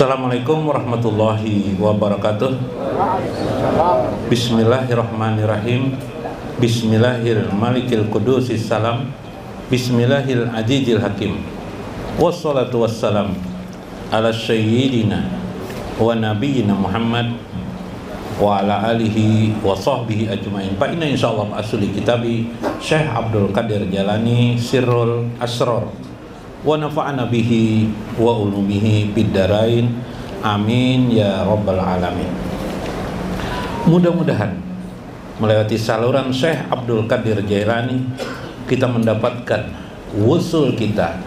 Assalamualaikum warahmatullahi wabarakatuh. Bismillahirrahmanirrahim. Bismillahirrahmanirrahim. Qudusis salam. Bismillahil ajijil hakim. Wassalatu wassalam ala sayyidina wa nabiyyina Muhammad wa ala alihi wa sahbihi ajma'in. Fa inna insyaallah asli kitabi Syekh Abdul Qadir Jailani Sirrul Asrar wa nafa'ana bihi wa ulumihi biddarain amin ya rabbal alamin. Mudah-mudahan melewati saluran Syekh Abdul Qadir Jailani kita mendapatkan wusul kita,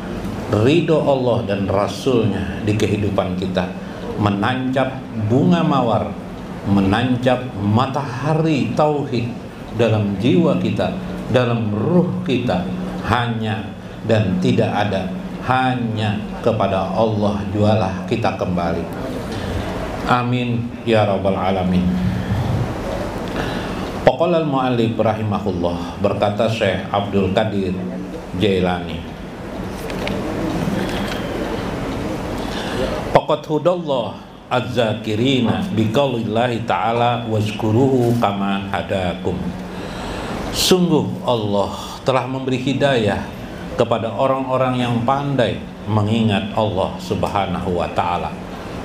ridho Allah dan Rasulnya di kehidupan kita, menancap bunga mawar, menancap matahari tauhid dalam jiwa kita, dalam ruh kita, hanya dan tidak ada, hanya kepada Allah jualah kita kembali. Amin ya rabbal alamin. Qala al-mu'allif rahimahullah, berkata Syekh Abdul Qadir Jailani, faqad hudallah az-zakirina biqaulillahi ta'ala wazkuruhu kama hadakum. Sungguh Allah telah memberi hidayah kepada orang-orang yang pandai mengingat Allah Subhanahu wa ta'ala,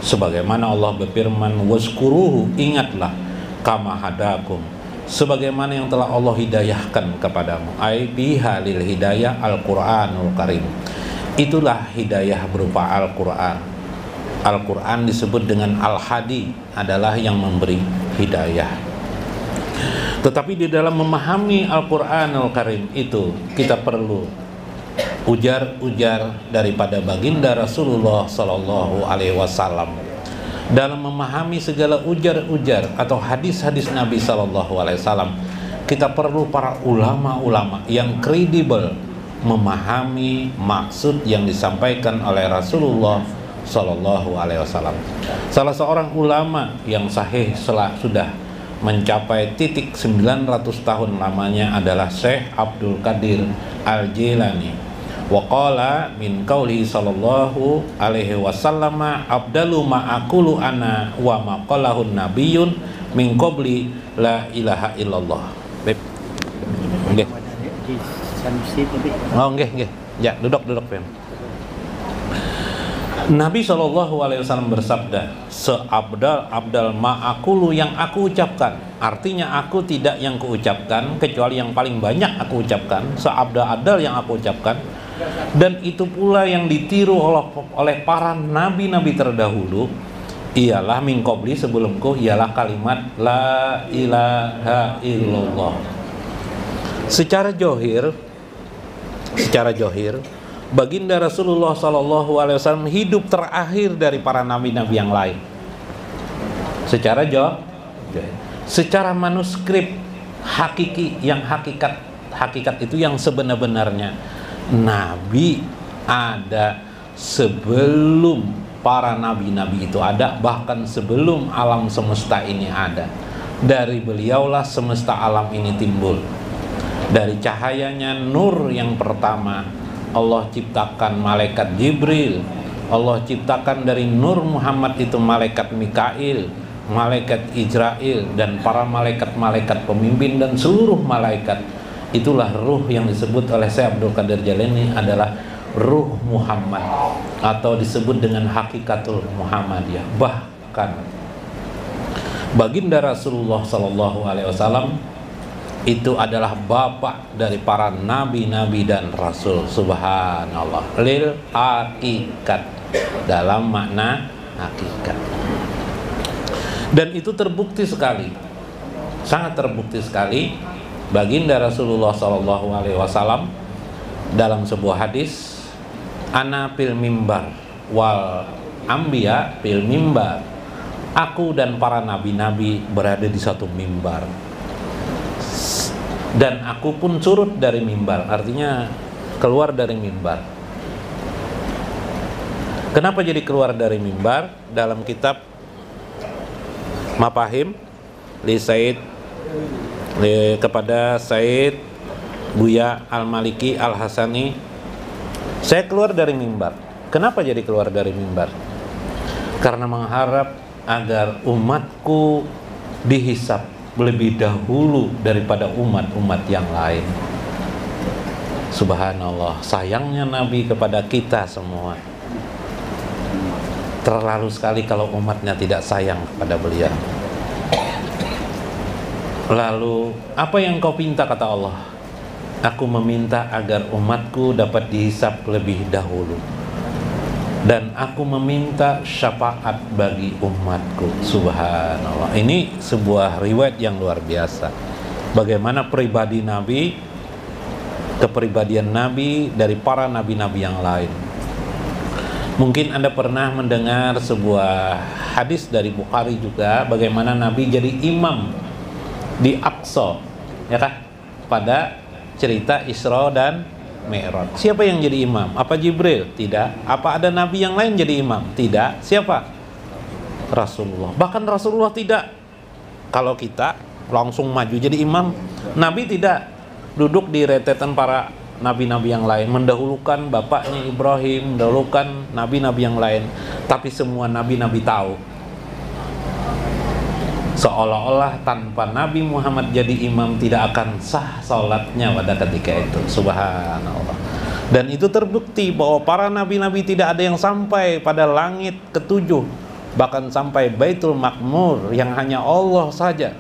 sebagaimana Allah berfirman wazkuruhu, ingatlah, kama hadakum, sebagaimana yang telah Allah hidayahkan kepadamu. Ai bihalil hidayah Al-Qur'anul Karim. Itulah hidayah berupa Al-Quran. Al-Quran disebut dengan Al-Hadi, adalah yang memberi hidayah. Tetapi di dalam memahami Al-Quranul Karim itu kita perlu ujar-ujar daripada baginda Rasulullah Sallallahu Alaihi Wasallam. Dalam memahami segala ujar-ujar atau hadis-hadis Nabi Sallallahu Alaihi Wasallam, kita perlu para ulama-ulama yang kredibel memahami maksud yang disampaikan oleh Rasulullah Sallallahu Alaihi Wasallam. Salah seorang ulama yang sahih sudah mencapai titik 900 tahun lamanya adalah Syekh Abdul Qadir Al-Jailani. Wa qala min qauli sallallahu alaihi wasallam abdalu ma aqulu ana wa ma qalahu nabiyyun min qabli la ilaha illallah. Nggih. Oh nggih. Ya, duduk Pem. Nabi Shallallahu Alaihi Wasallam bersabda, seabdal ma'akulu, yang aku ucapkan. Artinya aku tidak yang kuucapkan, kecuali yang paling banyak aku ucapkan. Seabdal yang aku ucapkan, dan itu pula yang ditiru oleh para nabi-nabi terdahulu, ialah min qabli, sebelumku, ialah kalimat la ilaha illallah. Secara johir, baginda Rasulullah Sallallahu Alaihi Wasallam hidup terakhir dari para nabi-nabi yang lain. Secara manuskrip hakiki, yang hakikat itu yang sebenar-benarnya, nabi ada sebelum para nabi-nabi itu ada, bahkan sebelum alam semesta ini ada. Dari beliaulah semesta alam ini timbul. Dari cahayanya nur yang pertama Allah ciptakan malaikat Jibril. Allah ciptakan dari nur Muhammad itu malaikat Mikail, malaikat Israil, dan para malaikat-malaikat pemimpin dan seluruh malaikat. Itulah ruh yang disebut oleh Syekh Abdul Qadir Jailani adalah ruh Muhammad, atau disebut dengan hakikatul Muhammadiyah. Bahkan baginda Rasulullah Sallallahu Alaihi Wasallam itu adalah bapak dari para nabi-nabi dan rasul. Subhanallah, lil hakikat, dalam makna hakikat. Dan itu terbukti sekali, sangat terbukti sekali. Baginda Rasulullah Sallallahu Alaihi Wasallam dalam sebuah hadis, ana fil mimbar wal anbiya fil mimbar, aku dan para nabi-nabi berada di satu mimbar, dan aku pun surut dari mimbar, artinya keluar dari mimbar. Kenapa jadi keluar dari mimbar? Dalam kitab Mafahim kepada Said Buya Al-Maliki Al-Hasani, saya keluar dari mimbar. Kenapa jadi keluar dari mimbar? karena mengharap agar umatku dihisab lebih dahulu daripada umat-umat yang lain. Subhanallah, sayangnya Nabi kepada kita semua. Terlalu sekali kalau umatnya tidak sayang kepada beliau. Lalu, apa yang kau minta, kata Allah? Aku meminta agar umatku dapat dihisab lebih dahulu, dan aku meminta syafaat bagi umatku. Subhanallah. Ini sebuah riwayat yang luar biasa. Bagaimana pribadi Nabi, kepribadian Nabi dari para nabi-nabi yang lain. Mungkin Anda pernah mendengar sebuah hadis dari Bukhari juga, bagaimana Nabi jadi imam di Aqsa, ya kah? Pada cerita Isra dan Mi'raj. Siapa yang jadi imam? Apa Jibril? Tidak. Apa ada nabi yang lain jadi imam? Tidak. Siapa? Rasulullah. Bahkan Rasulullah tidak. Kalau kita langsung maju jadi imam, Nabi tidak. Duduk di rentetan para nabi-nabi yang lain, mendahulukan bapaknya Ibrahim, mendahulukan nabi-nabi yang lain. Tapi semua nabi-nabi tahu, seolah-olah tanpa Nabi Muhammad jadi imam tidak akan sah salatnya pada ketika itu. Subhanallah. Dan itu terbukti bahwa para nabi-nabi tidak ada yang sampai pada langit ketujuh, bahkan sampai Baitul Ma'mur yang hanya Allah saja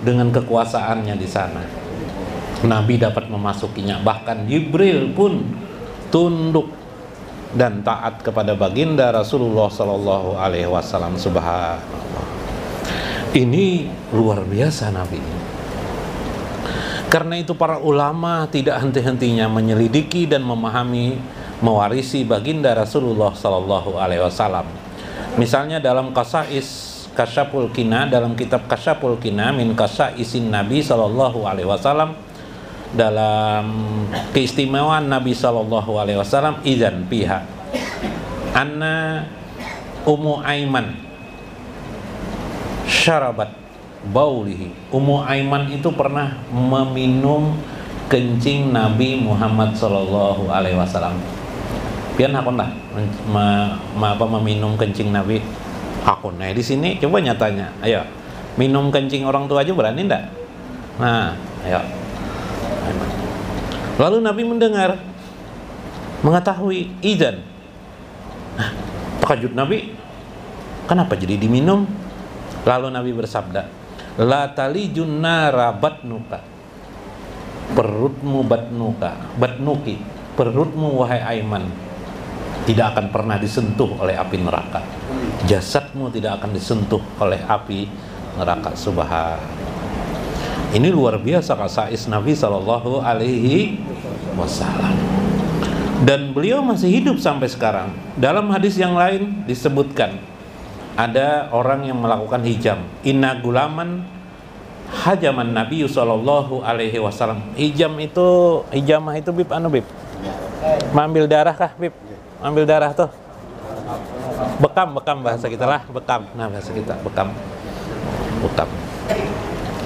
dengan kekuasaannya di sana. Nabi dapat memasukinya, bahkan Jibril pun tunduk dan taat kepada baginda Rasulullah sallallahu alaihi wasallam. Subhanallah. Ini luar biasa Nabi. Karena itu para ulama tidak henti-hentinya menyelidiki dan memahami, mewarisi baginda Rasulullah sallallahu alaihi wasallam. Misalnya dalam Kasyaful Qina, dalam kitab Kasyaful Qina min Kasaisin Nabi sallallahu alaihi wasallam, dalam keistimewaan Nabi sallallahu alaihi wasallam, idzan piha anna Ummu Aiman syarabat baulihi. Ummu Aiman itu pernah meminum kencing Nabi Muhammad sallallahu alaihi wasallam. Pian hakon lah meminum kencing Nabi hakon. Nah, di sini coba nyatanya. Ayo. Minum kencing orang tua aja berani enggak? Nah, ayo. Lalu Nabi mendengar, mengetahui, idzan. Nah, terkejut Nabi. Kenapa jadi diminum? Lalu Nabi bersabda, la talijun nara batnuka, perutmu batnuki, perutmu wahai Aiman tidak akan pernah disentuh oleh api neraka. Jasadmu tidak akan disentuh oleh api neraka. Subhanallah. Ini luar biasa kasais Nabi sallallahu alaihi wasallam. Dan beliau masih hidup sampai sekarang. Dalam hadis yang lain disebutkan ada orang yang melakukan hijam. Inna gulaman hajaman Nabi sallallahu alaihi wasallam. Hijamah itu bib bib. Mengambil darah kah bib? Ambil darah tuh. Bekam bahasa kita lah, bekam. Nah, bahasa kita bekam.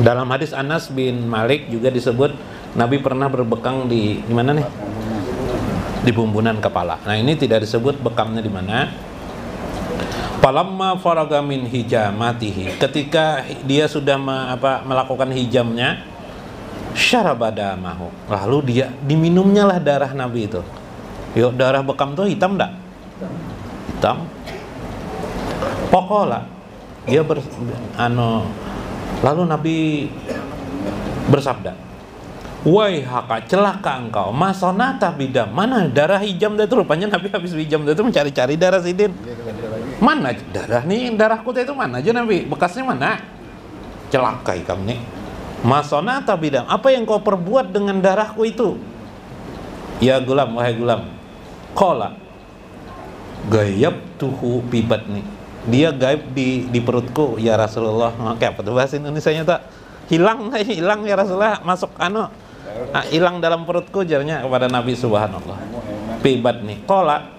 Dalam hadis Anas bin Malik juga disebut Nabi pernah berbekam di mana nih? Di bumbunan kepala. Nah, ini tidak disebut bekamnya di mana. Falamma faraga min hijamatihi, ketika dia sudah melakukan hijamnya, syarabadamahu, lalu dia diminumnya lah darah Nabi itu. Yuk, darah bekam tuh hitam enggak? Hitam. Pokola dia lalu Nabi bersabda, wahai haka, celaka engkau, masonata bidam, mana darah hijam itu? Rupanya Nabi habis hijam itu mencari-cari darah sidin. Mana darah nih, darahku itu mana aja Nabi, bekasnya mana? Celaka kamu nih. Masonata bidam, apa yang kau perbuat dengan darahku itu? Ya gulam, wahai gulam. Qala gayab tuhu bibat nih, dia gaib di perutku ya Rasulullah. Kayak apa tuh bahasa Indonesianya tak? Hilang ya Rasulullah, masuk hilang dalam perutku, jarnya kepada Nabi. Subhanallah. Bibat nih. Qala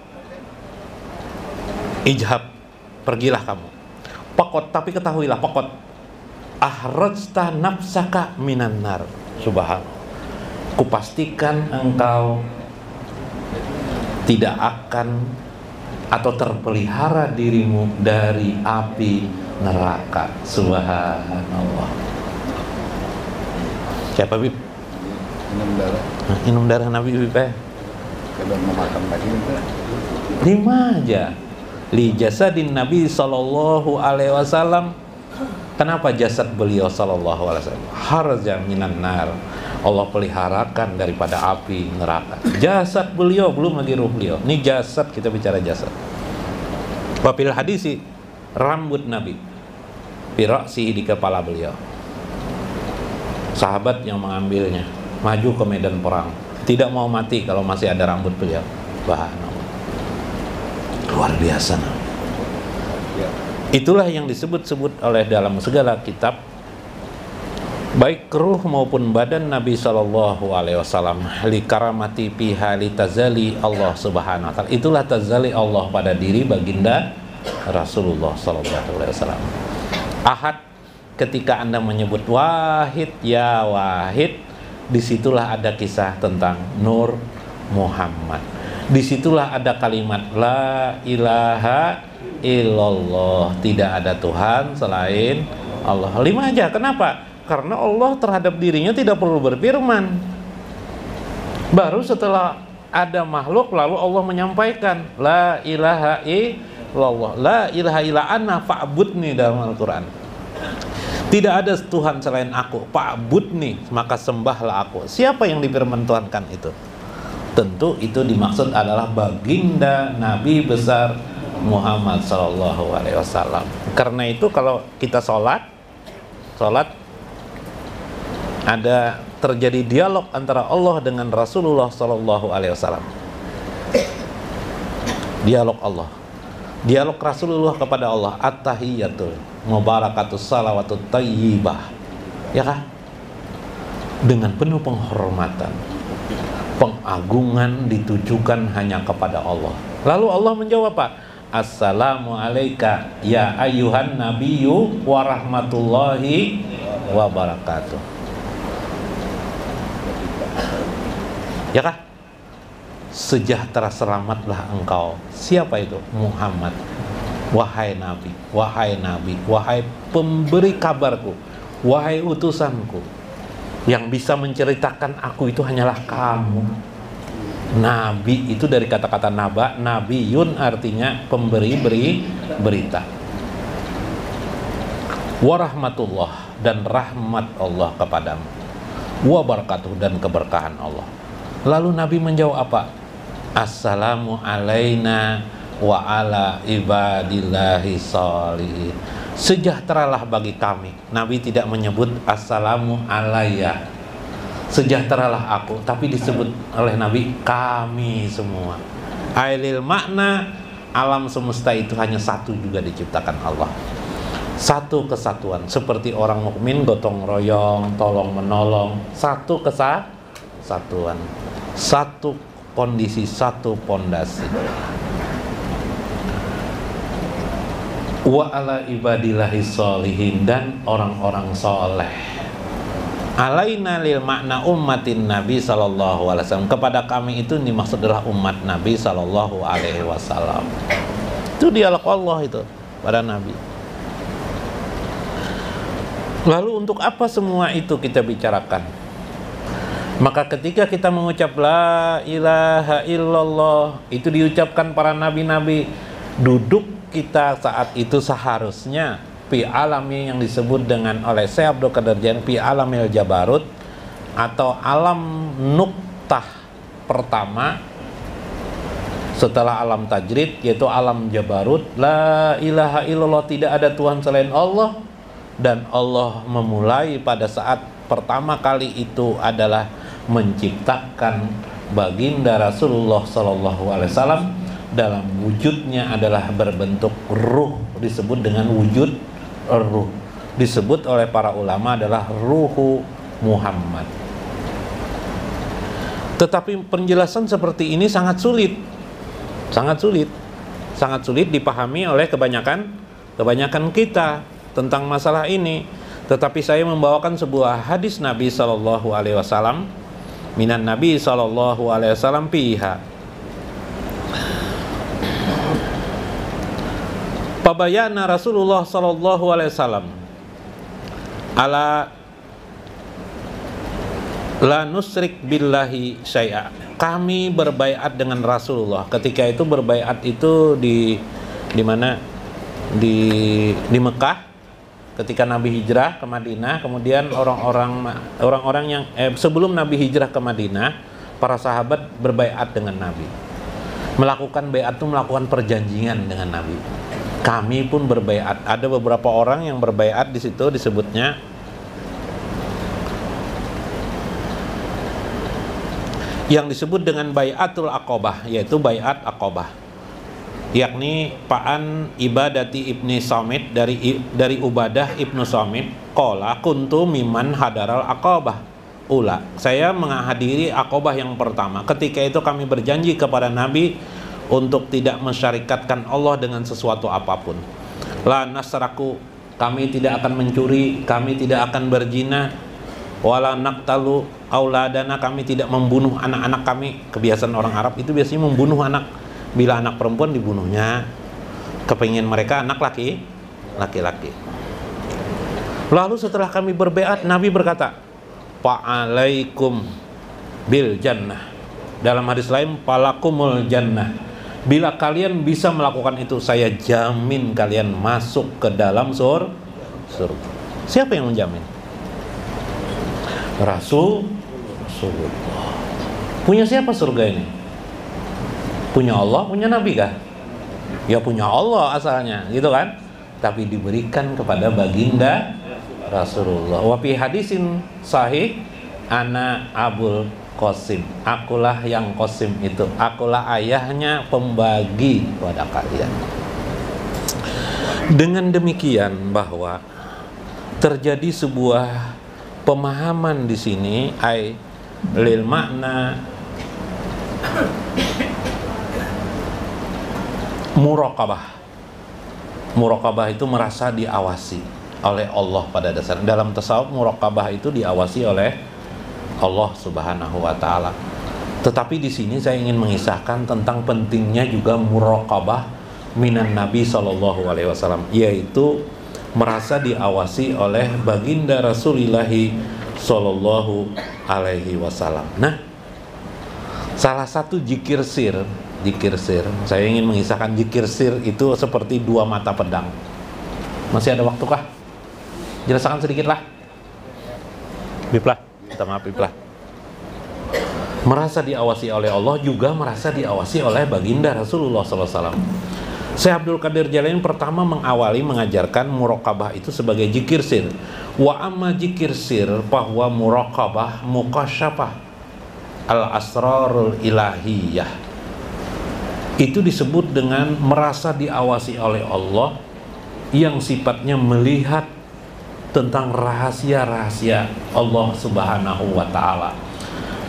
ijhab, pergilah kamu. Pokot, tapi ketahuilah pokot. Ahrajta nafsaka minan nar. Subhanallah. Kupastikan engkau tidak akan atau terpelihara dirimu dari api neraka. Subhanallah. Siapa Bib? Minum darah Nabi Bib. Kalau mau makan lagi enggak? 5 aja. Li jasadin Nabi sallallahu alaihi wasallam. Kenapa jasad beliau sallallahu alaihi wasallam? Harja minan nar. Allah peliharakan daripada api neraka. Jasad beliau, belum lagi ruh beliau. Ini jasad, kita bicara jasad. Wafil hadisi, rambut Nabi bira'sihi, di kepala beliau. Sahabat yang mengambilnya maju ke medan perang, tidak mau mati kalau masih ada rambut beliau. Subhanallah. Luar biasa Nabi. Itulah yang disebut-sebut oleh dalam segala kitab, baik ruh maupun badan Nabi Shallallahu Alaihi Wasallam, li karamati piha li tazali Allah Subhanahu Wa Taala. Itulah tazali Allah pada diri baginda Rasulullah Shallallahu Alaihi Wasallam. Ahad, ketika Anda menyebut wahid ya wahid, disitulah ada kisah tentang Nur Muhammad. Disitulah ada kalimat la ilaha illallah, tidak ada Tuhan selain Allah. 5 aja. Kenapa? Karena Allah terhadap dirinya tidak perlu berfirman. Baru setelah ada makhluk lalu Allah menyampaikan la ilaha illallah, la ilaha illa ana fa'budni dalam Al-Quran. Tidak ada Tuhan selain aku, fa'budni, maka sembahlah aku. Siapa yang difirmantuhankan itu? Tentu itu dimaksud adalah baginda Nabi besar Muhammad Sallallahu Alaihi Wasallam. Karena itu kalau kita sholat ada terjadi dialog antara Allah dengan Rasulullah Sallallahu Alaihi Wasallam. Dialog Allah, dialog Rasulullah kepada Allah. At-tahiyyatul mubarakatus salawatut tayyibah, ya kah? Dengan penuh penghormatan, pengagungan ditujukan hanya kepada Allah. Lalu Allah menjawab apa? Assalamu alayka ya ayyuhan nabiyyu wa rahmatullahi wa barakatuh. Ya kah? Sejahtera selamatlah engkau. Siapa itu? Muhammad. Wahai Nabi, wahai Nabi, wahai pemberi kabarku, wahai utusanku. Yang bisa menceritakan aku itu hanyalah kamu. Nabi itu dari kata-kata naba, nabiyun artinya pemberi berita. Warahmatullah, dan rahmat Allah kepadamu. Wabarakatuh, dan keberkahan Allah. Lalu Nabi menjawab apa? Assalamu alaina wa ala ibadillahi sholihin. Sejahteralah bagi kami. Nabi tidak menyebut assalamu alayya, sejahteralah aku, tapi disebut oleh Nabi kami semua. Ailil makna, alam semesta itu hanya satu juga diciptakan Allah. Satu kesatuan, seperti orang mukmin gotong royong, tolong menolong, satu kesatuan, satu kondisi, satu pondasi. Wa ala ibadillahi sholihin, dan orang-orang soleh. Alaina lil makna ummatin Nabi sallallahu alaihi wasallam, kepada kami itu dimaksud adalah umat Nabi sallallahu alaihi wasallam. Itu dialog Allah itu pada Nabi. Lalu untuk apa semua itu kita bicarakan? Maka ketika kita mengucap la ilaha illallah, itu diucapkan para nabi-nabi, duduk kita saat itu seharusnya fi alami yang disebut dengan oleh Syekh Abdul Qadir Jailani fi alamil jabarut, atau alam nuktah pertama setelah alam tajrid, yaitu alam jabarut. La ilaha illallah, tidak ada Tuhan selain Allah, dan Allah memulai pada saat pertama kali itu adalah menciptakan baginda Rasulullah Sallallahu Alaihi Wasallam. Dalam wujudnya adalah berbentuk ruh, disebut dengan wujud ruh, disebut oleh para ulama adalah ruhu Muhammad. Tetapi penjelasan seperti ini sangat sulit dipahami oleh kebanyakan kita tentang masalah ini. Tetapi saya membawakan sebuah hadis Nabi Sallallahu Alaihi Wasallam, minan Nabi Sallallahu Alaihi Wasallam piha. Fabayana Rasulullah sallallahu alaihi wasallam ala la nusrik billahi syai'a. Kami berbaiat dengan Rasulullah. Ketika itu berbaiat itu di mana? Di Mekah ketika Nabi hijrah ke Madinah. Kemudian orang-orang yang sebelum Nabi hijrah ke Madinah, para sahabat berbaiat dengan Nabi. Melakukan baiat itu melakukan perjanjian dengan Nabi. Kami pun berbaiat. Ada beberapa orang yang berbaiat di situ disebutnya yang disebut dengan baiatul aqobah, yaitu baiat aqobah, yakni Pa'an Ibadati ibni Samit dari Ubadah ibnu Samit qala kuntu miman hadaral aqobah ula. Saya menghadiri aqobah yang pertama. Ketika itu kami berjanji kepada Nabi untuk tidak mensyarikatkan Allah dengan sesuatu apapun. La nasraku, kami tidak akan mencuri, kami tidak akan berzina, wala naqtalu auladana, kami tidak membunuh anak-anak kami. Kebiasaan orang Arab itu biasanya membunuh anak. Bila anak perempuan dibunuhnya, kepingin mereka anak laki-laki. Lalu setelah kami berbaiat, Nabi berkata, fa'alaikum bil jannah. Dalam hadis lain, falakumul jannah. Bila kalian bisa melakukan itu, saya jamin kalian masuk ke dalam surga. Siapa yang menjamin? Rasulullah. Punya siapa surga ini? Punya Allah, punya Nabi kah? Ya punya Allah asalnya, gitu kan? Tapi diberikan kepada baginda Rasulullah. Wa fi hadisin sahih, ana Abul Qasim, akulah yang Qasim itu, akulah ayahnya pembagi kepada kalian. Dengan demikian bahwa terjadi sebuah pemahaman di sini, ai lil makna muraqabah. Muraqabah itu merasa diawasi oleh Allah pada dasarnya. Dalam tasawuf muraqabah itu diawasi oleh Allah Subhanahu wa taala. Tetapi di sini saya ingin mengisahkan tentang pentingnya juga muraqabah minan Nabi sallallahu alaihi wasallam, yaitu merasa diawasi oleh baginda Rasulullah sallallahu alaihi wasallam. Nah, salah satu zikir sir, saya ingin mengisahkan zikir sir itu seperti dua mata pedang. Masih ada waktukah? Jelaskan sedikitlah. Biplah. Minta maaf Iblah. Merasa diawasi oleh Allah juga merasa diawasi oleh baginda Rasulullah SAW. Syekh Abdul Qadir Jalain pertama mengawali mengajarkan muraqabah itu sebagai zikir sir. Wa amma zikir sir bahwa muraqabah muqasyafah al-asrarul ilahiyah. Itu disebut dengan merasa diawasi oleh Allah yang sifatnya melihat tentang rahasia-rahasia Allah Subhanahu wa ta'ala.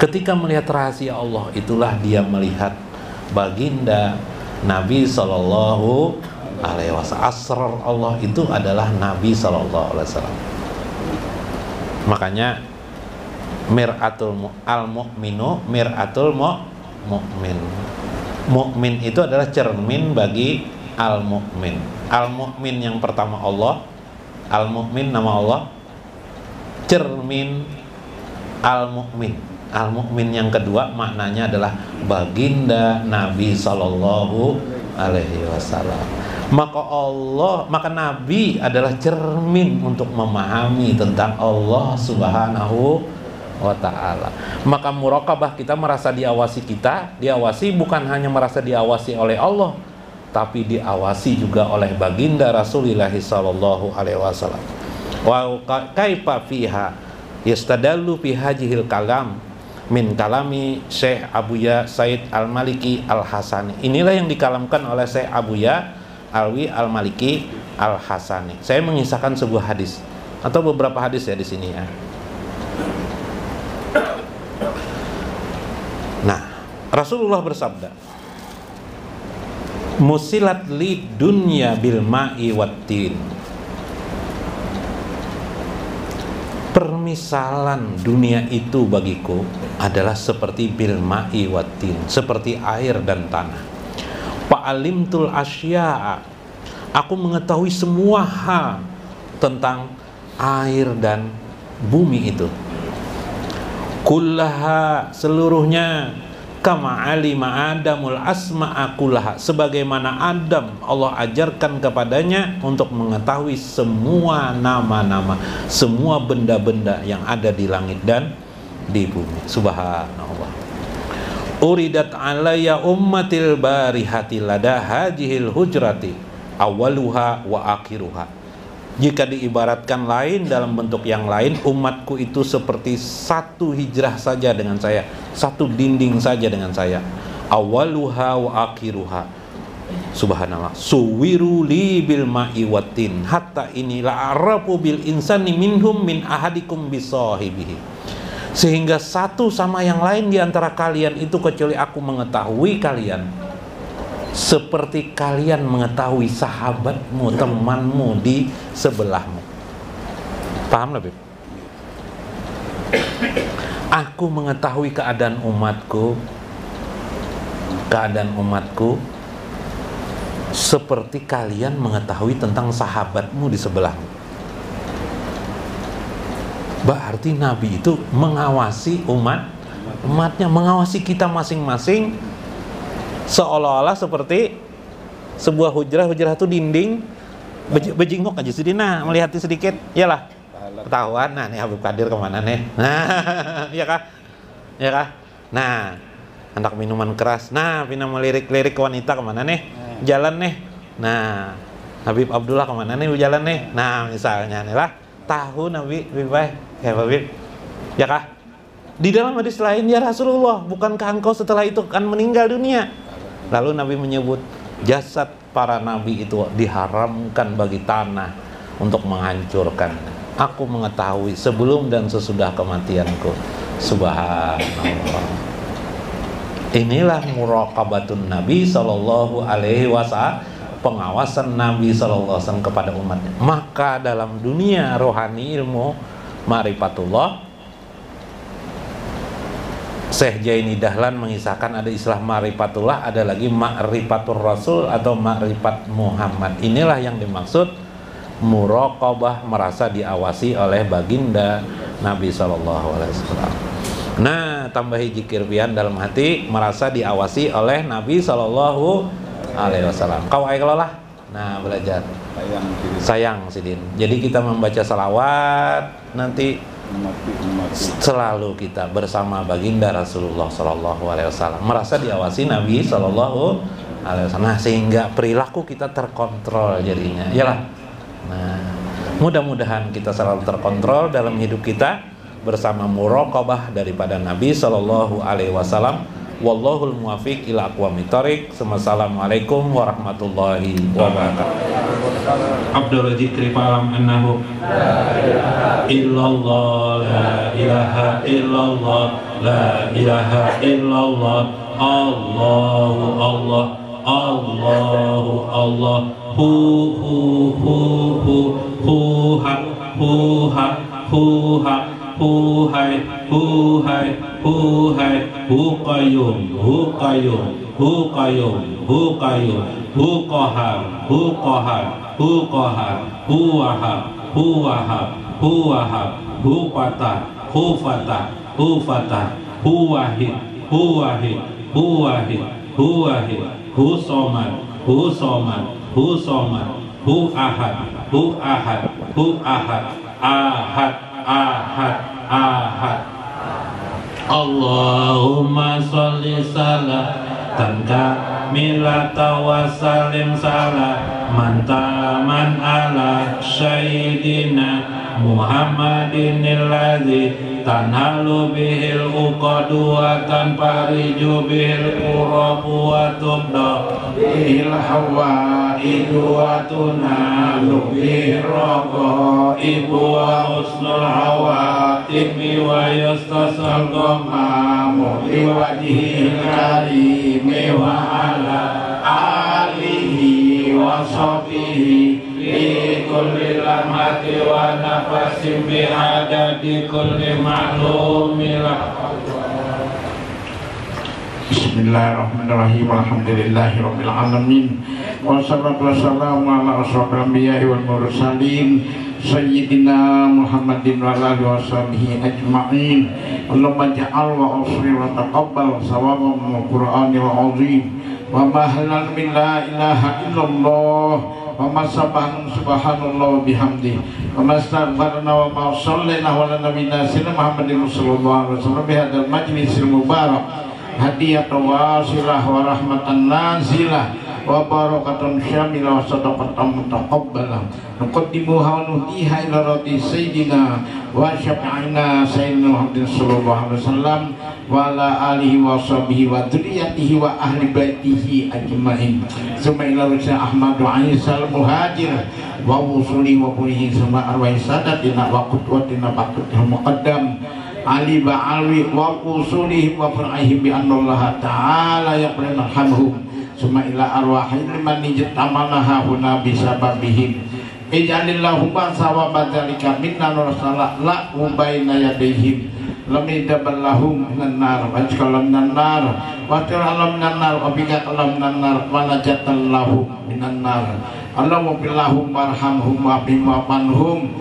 Ketika melihat rahasia Allah, itulah dia melihat baginda Nabi Sallallahu Alaihi Wasallam. Asrar Allah itu adalah Nabi Sallallahu Alaihi Wasallam. Makanya mir'atul al-mu'minu mir'atul mu'min. Mu'min itu adalah cermin bagi al-mu'min. Al-mu'min yang pertama Allah, Al-Mu'min nama Allah, cermin Al-Mu'min. Al-Mu'min yang kedua maknanya adalah baginda Nabi Sallallahu Alaihi Wasallam. Maka Nabi adalah cermin untuk memahami tentang Allah Subhanahu wa ta'ala. Maka muraqabah kita merasa diawasi, bukan hanya merasa diawasi oleh Allah, tapi diawasi juga oleh baginda Rasulullah sallallahu alaihi wasallam. Wa kaifa fiha yastadallu fi hajihil kalam min kalami Syekh Abuya Said Al-Maliki Al-Hasani. Inilah yang dikalamkan oleh Syekh Abuya Alwi Al-Maliki Al-Hasani. Saya mengisahkan sebuah hadis atau beberapa hadis ya di sini ya. Nah, Rasulullah bersabda, musilat li dunya bil ma'i wattin. Permisalan dunia itu bagiku adalah seperti bil ma'i wattin, seperti air dan tanah. Fa'alimtul asya'a Aku mengetahui semua hal tentang air dan bumi itu. Kullaha, seluruhnya. Kama alima Adamul asma'a kullaha, sebagaimana Adam Allah ajarkan kepadanya untuk mengetahui semua nama-nama, semua benda-benda yang ada di langit dan di bumi. Subhanallah. Uridat alayya ummatil barihati lada hajihil hujrati awaluha wa akhiruha. Jika diibaratkan lain dalam bentuk yang lain, umatku itu seperti satu hijrah saja dengan saya, satu dinding saja dengan saya. Awaluha wa akhiruha. Subhanallah. Suwiru li bil ma'i watin hatta inilah arafu bil insani minhum min ahadikum bisahibihi. Sehingga satu sama yang lain di antara kalian itu, kecuali aku mengetahui kalian seperti kalian mengetahui sahabatmu, temanmu di sebelahmu. Paham lebih? Aku mengetahui keadaan umatku seperti kalian mengetahui tentang sahabatmu di sebelahmu. Berarti Nabi itu mengawasi umatnya, mengawasi kita masing-masing, seolah-olah seperti sebuah hujrah itu dinding bejingok aja sedina melihat sedikit, iyalah ketahuan. Nah nih Habib Qadir kemana nih, nah iya kah, nah hendak minuman keras, nah pindah melirik-lirik wanita kemana nih, jalan nih, nah Habib Abdullah kemana nih jalan nih, nah misalnya nih lah, tahu Nabi baik ya Habib, ya kah. Di dalam hadis lain, ya Rasulullah, bukankah engkau setelah itu akan meninggal dunia? Lalu Nabi menyebut jasad para nabi itu diharamkan bagi tanah untuk menghancurkan. Aku mengetahui sebelum dan sesudah kematianku. Subhanallah. Inilah muraqabatun Nabi sallallahu alaihi wasallam, pengawasan Nabi sallallahu alaihi wasallam kepada umatnya. Maka dalam dunia rohani ilmu ma'rifatullah, Syekh Jaini Dahlan mengisahkan ada istilah ma'rifatullah, ada lagi ma'rifatur Rasul atau ma'rifat Muhammad. Inilah yang dimaksud muraqabah, merasa diawasi oleh baginda Nabi sallallahu alaihi wasallam. Nah, tambahi zikir pian dalam hati, merasa diawasi oleh Nabi sallallahu alaihi wasallam. Kau ayolah. Nah, belajar. Sayang Sidin. Jadi kita membaca salawat nanti selalu kita bersama baginda Rasulullah Sallallahu Alaihi Wasallam, merasa diawasi Nabi Sallallahu Alaihi Wasallam. Nah, sehingga perilaku kita terkontrol jadinya, yalah. Nah, mudah-mudahan kita selalu terkontrol dalam hidup kita bersama muraqabah daripada Nabi Sallallahu Alaihi Wasallam. Wallahul muwaffiq ila aqwamit thoriq. Assalamualaikum warahmatullahi wabarakatuh. Abdul Zikri fa'lam annahu illallah, la ilaha illallah, la ilaha illallah, Allahu Allah, Allahu Allah, hu ha hu hai hu qayyum hu qahar hu wahab hu fatah hu wahid hu somad hu ahad. Allahumma sholli salatan kamilatan wa sallim salaman taman ala sayyidina Muhammadin alladzi tanhalu bihil uqadu wa tanfariju bihil qurabu wa tubda bihil hawaidu wa tunalu bihil raqaibu wa husnul hawatibi wa yastasal ghammamu liwajihil karimi wa ala alihi wa sahbihi bi kulli lamhati wa nafasin bi adadi kulli ma'lumin. Bismillahirrahmanirrahim. Alhamdulillahirabbil alamin. Wassalatu wassalamu ala asyrofil anbiya'i wal mursalin sayyidina Muhammadin wa ala alihi washabihi ajma'in. Allahumma ja'al wa asri wa taqabbal sawabam min Qur'anil azim. Wa ma halal min la ilaha illallah wa ma subhanallah bihamdi wa ma astaghfarna wa ma sallayna ala nabiyyina Muhammadin sallallahu alaihi wasallam bi hadzal majlisil mubarak hadiyatan wasilah wa rahmatan nazilah wa barakatan syamilah wa sadaqatan mutaqabbalah nuqaddimu wa nuhdiha ila radi sayyidina wa syafi'ina sayyidina Muhammadin sallallahu alaihi wasallam wa ala alihi wa sahbihi wa dzurriyyatihi wa ahli baitihi ajmain. Summa ila Rasul Ahmad Isa al-Muhajir wa usuli wa pulihi summa arwahi sadatina wa qudwatina baqtul muqaddam Ali ba'alwi wa usulihim wa fur'ihim bi annallaha ta'ala yaqrinarhamhum summa ila arwahil liman ijtamanaha huna bisababihim ij'alillahumma sawaba dzalika minna nursalah la ubaina yadaihim lam idaballahum minan nar wa jkalam minan nar wa ta'alam minan nar wa bika alam minan nar wa najatallahu minan nar Allahumma billahum warhamhum wa bima panhum